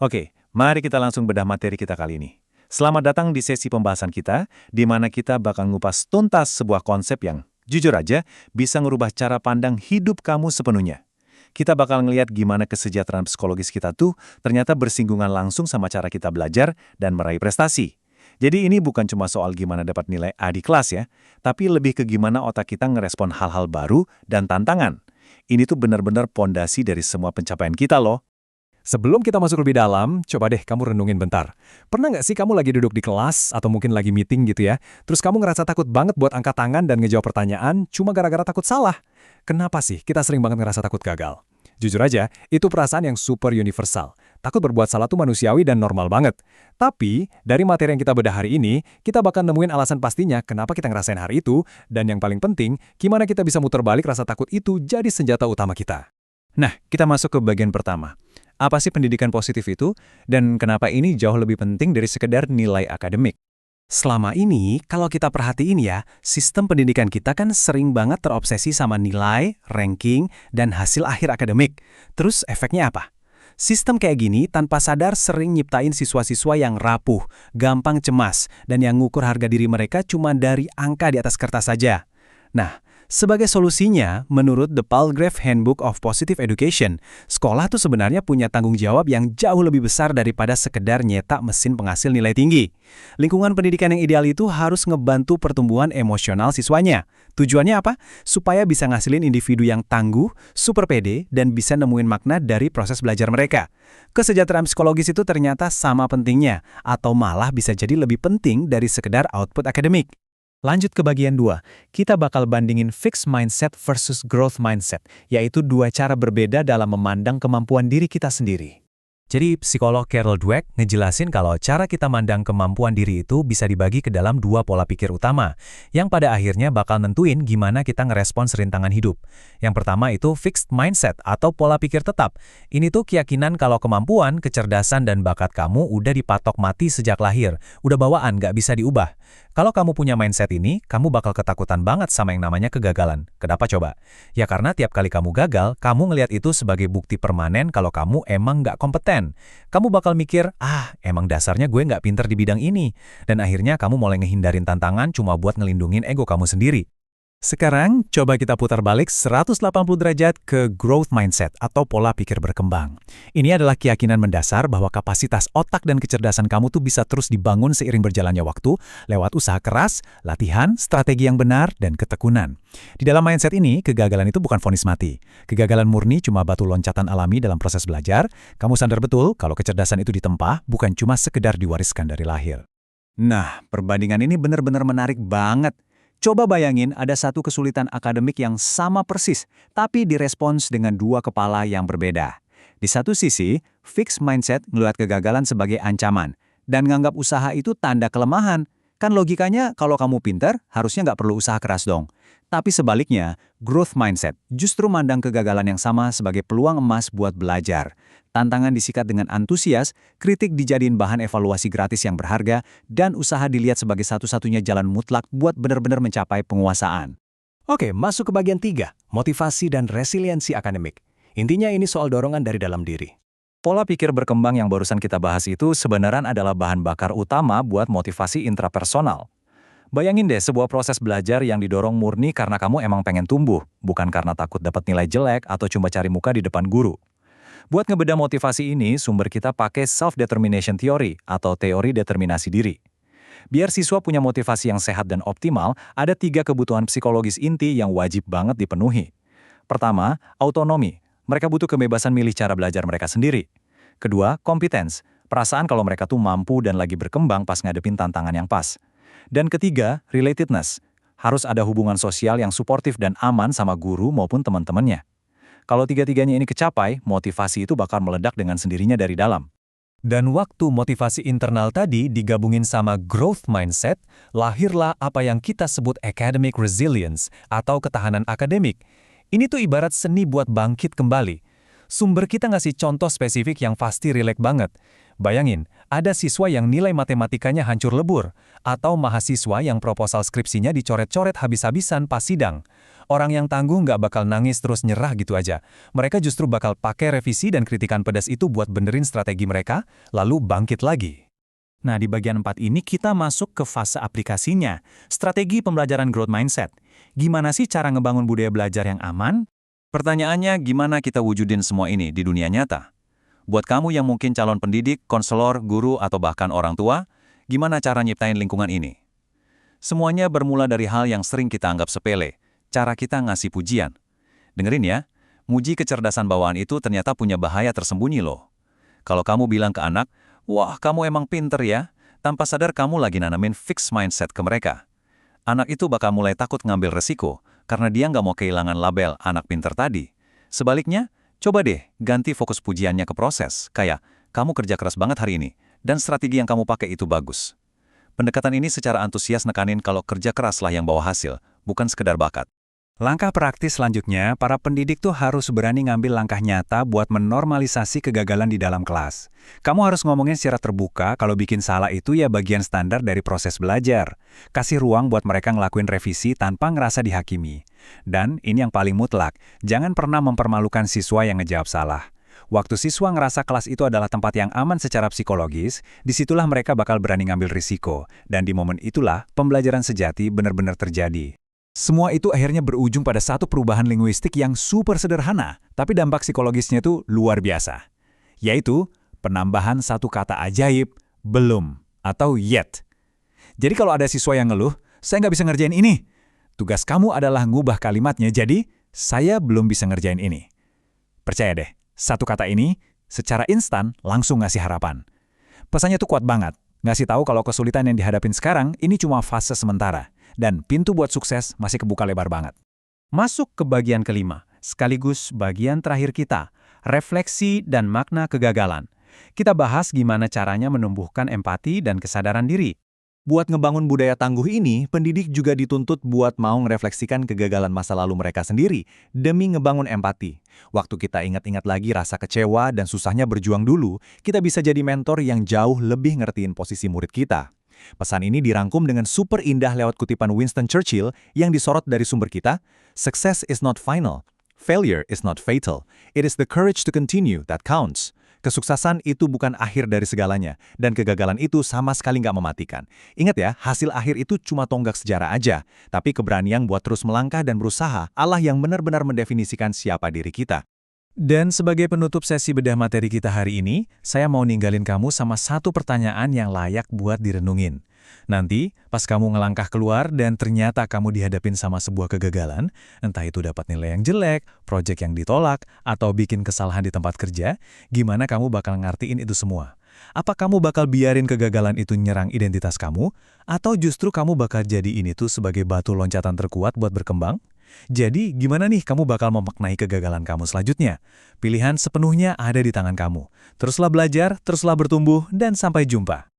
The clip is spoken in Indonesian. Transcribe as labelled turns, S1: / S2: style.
S1: Oke, mari kita langsung bedah materi kita kali ini. Selamat datang di sesi pembahasan kita, di mana kita bakal ngupas tuntas sebuah konsep yang, jujur aja, bisa ngerubah cara pandang hidup kamu sepenuhnya. Kita bakal ngelihat gimana kesejahteraan psikologis kita tuh ternyata bersinggungan langsung sama cara kita belajar dan meraih prestasi. Jadi ini bukan cuma soal gimana dapat nilai A di kelas ya, tapi lebih ke gimana otak kita ngerespon hal-hal baru dan tantangan. Ini tuh benar-benar pondasi dari semua pencapaian kita loh.
S2: Sebelum kita masuk lebih dalam, coba deh kamu renungin bentar. Pernah nggak sih kamu lagi duduk di kelas atau mungkin lagi meeting gitu ya, terus kamu ngerasa takut banget buat angkat tangan dan ngejawab pertanyaan cuma gara-gara takut salah? Kenapa sih kita sering banget ngerasa takut gagal? Jujur aja, itu perasaan yang super universal. Takut berbuat salah tuh manusiawi dan normal banget. Tapi, dari materi yang kita bedah hari ini, kita bakal nemuin alasan pastinya kenapa kita ngerasain hari itu, dan yang paling penting, gimana kita bisa muter balik rasa takut itu jadi senjata utama kita.
S1: Nah, kita masuk ke bagian pertama. Apa sih pendidikan positif itu, dan kenapa ini jauh lebih penting dari sekedar nilai akademik?
S3: Selama ini, kalau kita perhatiin ya, sistem pendidikan kita kan sering banget terobsesi sama nilai, ranking, dan hasil akhir akademik. Terus efeknya apa? Sistem kayak gini tanpa sadar sering nyiptain siswa-siswa yang rapuh, gampang cemas, dan yang ngukur harga diri mereka cuma dari angka di atas kertas saja. Nah, sebagai solusinya, menurut The Palgrave Handbook of Positive Education, sekolah tuh sebenarnya punya tanggung jawab yang jauh lebih besar daripada sekedar nyetak mesin penghasil nilai tinggi. Lingkungan pendidikan yang ideal itu harus ngebantu pertumbuhan emosional siswanya. Tujuannya apa? Supaya bisa ngasilin individu yang tangguh, super pede, dan bisa nemuin makna dari proses belajar mereka. Kesejahteraan psikologis itu ternyata sama pentingnya, atau malah bisa jadi lebih penting dari sekedar output akademik. Lanjut ke bagian 2, kita bakal bandingin fixed mindset versus growth mindset, yaitu dua cara berbeda dalam memandang kemampuan diri kita sendiri. Jadi, psikolog Carol Dweck ngejelasin kalau cara kita mandang kemampuan diri itu bisa dibagi ke dalam dua pola pikir utama, yang pada akhirnya bakal nentuin gimana kita ngerespons rintangan hidup. Yang pertama itu fixed mindset atau pola pikir tetap. Ini tuh keyakinan kalau kemampuan, kecerdasan, dan bakat kamu udah dipatok mati sejak lahir, udah bawaan, nggak bisa diubah. Kalau kamu punya mindset ini, kamu bakal ketakutan banget sama yang namanya kegagalan. Kenapa coba? Ya karena tiap kali kamu gagal, kamu ngelihat itu sebagai bukti permanen kalau kamu emang nggak kompeten. Kamu bakal mikir, emang dasarnya gue nggak pinter di bidang ini. Dan akhirnya kamu mulai ngehindarin tantangan cuma buat ngelindungin ego kamu sendiri. Sekarang, coba kita putar balik 180 derajat ke growth mindset atau pola pikir berkembang. Ini adalah keyakinan mendasar bahwa kapasitas otak dan kecerdasan kamu tuh bisa terus dibangun seiring berjalannya waktu lewat usaha keras, latihan, strategi yang benar, dan ketekunan. Di dalam mindset ini, kegagalan itu bukan vonis mati. Kegagalan murni cuma batu loncatan alami dalam proses belajar. Kamu sadar betul kalau kecerdasan itu ditempa bukan cuma sekedar diwariskan dari lahir.
S1: Nah, perbandingan ini benar-benar menarik banget. Coba bayangin ada satu kesulitan akademik yang sama persis, tapi direspons dengan dua kepala yang berbeda. Di satu sisi, fixed mindset ngelihat kegagalan sebagai ancaman, dan nganggap usaha itu tanda kelemahan. Kan logikanya kalau kamu pinter, harusnya nggak perlu usaha keras dong. Tapi sebaliknya, growth mindset justru mandang kegagalan yang sama sebagai peluang emas buat belajar. Tantangan disikat dengan antusias, kritik dijadiin bahan evaluasi gratis yang berharga, dan usaha dilihat sebagai satu-satunya jalan mutlak buat benar-benar mencapai penguasaan.
S2: Oke, masuk ke bagian 3, motivasi dan resiliensi akademik. Intinya ini soal dorongan dari dalam diri.
S1: Pola pikir berkembang yang barusan kita bahas itu sebenarnya adalah bahan bakar utama buat motivasi intrapersonal. Bayangin deh sebuah proses belajar yang didorong murni karena kamu emang pengen tumbuh, bukan karena takut dapat nilai jelek atau cuma cari muka di depan guru. Buat ngebedah motivasi ini, sumber kita pakai self-determination theory atau teori determinasi diri. Biar siswa punya motivasi yang sehat dan optimal, ada 3 kebutuhan psikologis inti yang wajib banget dipenuhi. Pertama, autonomi. Mereka butuh kebebasan milih cara belajar mereka sendiri. Kedua, competence. Perasaan kalau mereka tuh mampu dan lagi berkembang pas ngadepin tantangan yang pas. Dan ketiga, relatedness. Harus ada hubungan sosial yang suportif dan aman sama guru maupun teman-temannya. Kalau 3-tiganya ini kecapai, motivasi itu bakal meledak dengan sendirinya dari dalam.
S2: Dan waktu motivasi internal tadi digabungin sama growth mindset, lahirlah apa yang kita sebut academic resilience atau ketahanan akademik. Ini tuh ibarat seni buat bangkit kembali. Sumber kita ngasih contoh spesifik yang pasti relate banget. Bayangin, ada siswa yang nilai matematikanya hancur lebur, atau mahasiswa yang proposal skripsinya dicoret-coret habis-habisan pas sidang. Orang yang tangguh nggak bakal nangis terus nyerah gitu aja. Mereka justru bakal pakai revisi dan kritikan pedas itu buat benerin strategi mereka, lalu bangkit lagi.
S1: Nah, di bagian 4 ini kita masuk ke fase aplikasinya, strategi pembelajaran growth mindset. Gimana sih cara ngebangun budaya belajar yang aman? Pertanyaannya, gimana kita wujudin semua ini di dunia nyata? Buat kamu yang mungkin calon pendidik, konselor, guru, atau bahkan orang tua, gimana cara nyiptain lingkungan ini? Semuanya bermula dari hal yang sering kita anggap sepele, cara kita ngasih pujian. Dengerin ya, muji kecerdasan bawaan itu ternyata punya bahaya tersembunyi loh. Kalau kamu bilang ke anak, wah kamu emang pinter ya, tanpa sadar kamu lagi nanamin fixed mindset ke mereka. Anak itu bakal mulai takut ngambil resiko, karena dia nggak mau kehilangan label anak pinter tadi. Sebaliknya, coba deh ganti fokus pujiannya ke proses, kayak kamu kerja keras banget hari ini, dan strategi yang kamu pakai itu bagus. Pendekatan ini secara antusias nekanin kalau kerja keraslah yang bawa hasil, bukan sekedar bakat.
S3: Langkah praktis selanjutnya, para pendidik tuh harus berani ngambil langkah nyata buat menormalisasi kegagalan di dalam kelas. Kamu harus ngomongin secara terbuka kalau bikin salah itu ya bagian standar dari proses belajar. Kasih ruang buat mereka ngelakuin revisi tanpa ngerasa dihakimi. Dan ini yang paling mutlak, jangan pernah mempermalukan siswa yang ngejawab salah. Waktu siswa ngerasa kelas itu adalah tempat yang aman secara psikologis, disitulah mereka bakal berani ngambil risiko. Dan di momen itulah, pembelajaran sejati benar-benar terjadi.
S2: Semua itu akhirnya berujung pada satu perubahan linguistik yang super sederhana, tapi dampak psikologisnya itu luar biasa. Yaitu, penambahan satu kata ajaib, belum, atau yet. Jadi kalau ada siswa yang ngeluh, saya nggak bisa ngerjain ini. Tugas kamu adalah ngubah kalimatnya jadi, saya belum bisa ngerjain ini. Percaya deh, satu kata ini, secara instan langsung ngasih harapan. Pesannya tuh kuat banget, ngasih tahu kalau kesulitan yang dihadapin sekarang ini cuma fase sementara. Dan pintu buat sukses masih kebuka lebar banget.
S3: Masuk ke bagian kelima, sekaligus bagian terakhir kita, refleksi dan makna kegagalan. Kita bahas gimana caranya menumbuhkan empati dan kesadaran diri.
S1: Buat ngebangun budaya tangguh ini, pendidik juga dituntut buat mau ngerefleksikan kegagalan masa lalu mereka sendiri demi ngebangun empati. Waktu kita ingat-ingat lagi rasa kecewa dan susahnya berjuang dulu, kita bisa jadi mentor yang jauh lebih ngertiin posisi murid kita. Pesan ini dirangkum dengan super indah lewat kutipan Winston Churchill yang disorot dari sumber kita, "Success is not final. Failure is not fatal. It is the courage to continue that counts." Kesuksesan itu bukan akhir dari segalanya, dan kegagalan itu sama sekali nggak mematikan. Ingat ya, hasil akhir itu cuma tonggak sejarah aja, tapi keberanian buat terus melangkah dan berusaha, Allah yang benar-benar mendefinisikan siapa diri kita.
S2: Dan sebagai penutup sesi bedah materi kita hari ini, saya mau ninggalin kamu sama satu pertanyaan yang layak buat direnungin. Nanti, pas kamu ngelangkah keluar dan ternyata kamu dihadapin sama sebuah kegagalan, entah itu dapat nilai yang jelek, proyek yang ditolak, atau bikin kesalahan di tempat kerja, gimana kamu bakal ngertiin itu semua? Apa kamu bakal biarin kegagalan itu nyerang identitas kamu? Atau justru kamu bakal jadiin itu sebagai batu loncatan terkuat buat berkembang? Jadi, gimana nih kamu bakal memaknai kegagalan kamu selanjutnya? Pilihan sepenuhnya ada di tangan kamu. Teruslah belajar, teruslah bertumbuh, dan sampai jumpa.